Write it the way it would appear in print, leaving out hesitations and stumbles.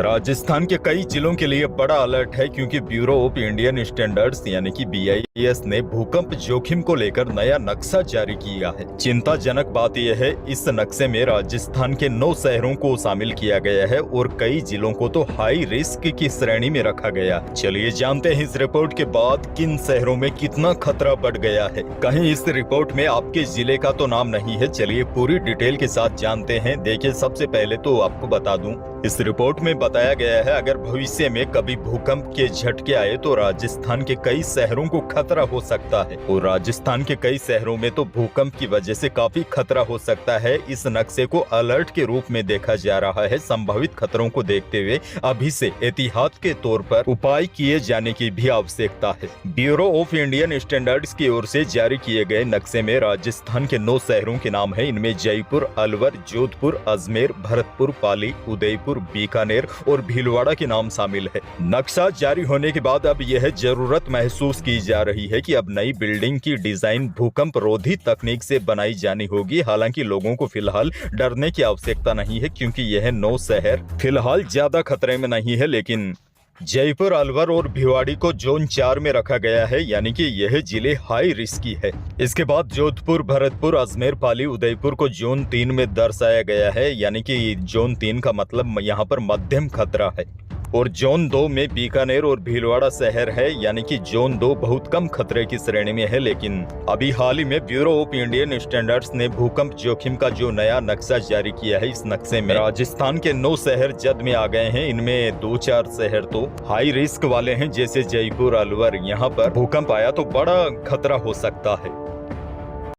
राजस्थान के कई जिलों के लिए बड़ा अलर्ट है क्योंकि ब्यूरो ऑफ इंडियन स्टैंडर्ड्स यानी कि BIS ने भूकंप जोखिम को लेकर नया नक्शा जारी किया है। चिंताजनक बात यह है, इस नक्शे में राजस्थान के 9 शहरों को शामिल किया गया है और कई जिलों को तो हाई रिस्क की श्रेणी में रखा गया। चलिए जानते हैं इस रिपोर्ट के बाद किन शहरों में कितना खतरा बढ़ गया है। कहीं इस रिपोर्ट में आपके जिले का तो नाम नहीं है। चलिए पूरी डिटेल के साथ जानते हैं। देखिए, सबसे पहले तो आपको बता दूं, इस रिपोर्ट में बताया गया है अगर भविष्य में कभी भूकंप के झटके आए तो राजस्थान के कई शहरों को खतरा हो सकता है और राजस्थान के कई शहरों में तो भूकंप की वजह से काफी खतरा हो सकता है। इस नक्शे को अलर्ट के रूप में देखा जा रहा है। संभावित खतरों को देखते हुए अभी से एहतियात के तौर पर उपाय किए जाने की भी आवश्यकता है। ब्यूरो ऑफ इंडियन स्टैंडर्ड्स की ओर से जारी किए गए नक्शे में राजस्थान के 9 शहरों के नाम है। इनमें जयपुर, अलवर, जोधपुर, अजमेर, भरतपुर, पाली, उदयपुर, बीकानेर और भीलवाड़ा के नाम शामिल है। नक्शा जारी होने के बाद अब यह जरूरत महसूस की जा रही है कि अब नई बिल्डिंग की डिजाइन भूकंप रोधी तकनीक से बनाई जानी होगी। हालांकि लोगों को फिलहाल डरने की आवश्यकता नहीं है क्योंकि यह 9 शहर फिलहाल ज्यादा खतरे में नहीं है, लेकिन जयपुर, अलवर और भिवाड़ी को जोन 4 में रखा गया है, यानी कि यह जिले हाई रिस्की है। इसके बाद जोधपुर, भरतपुर, अजमेर, पाली, उदयपुर को जोन 3 में दर्शाया गया है, यानी कि जोन 3 का मतलब यहाँ पर मध्यम खतरा है। और जोन 2 में बीकानेर और भीलवाड़ा शहर है, यानी कि जोन 2 बहुत कम खतरे की श्रेणी में है। लेकिन अभी हाल ही में ब्यूरो ऑफ इंडियन स्टैंडर्ड्स ने भूकंप जोखिम का जो नया नक्शा जारी किया है, इस नक्शे में राजस्थान के 9 शहर जद में आ गए हैं। इनमें 2-4 शहर तो हाई रिस्क वाले हैं, जैसे जयपुर, अलवर। यहाँ पर भूकंप आया तो बड़ा खतरा हो सकता है।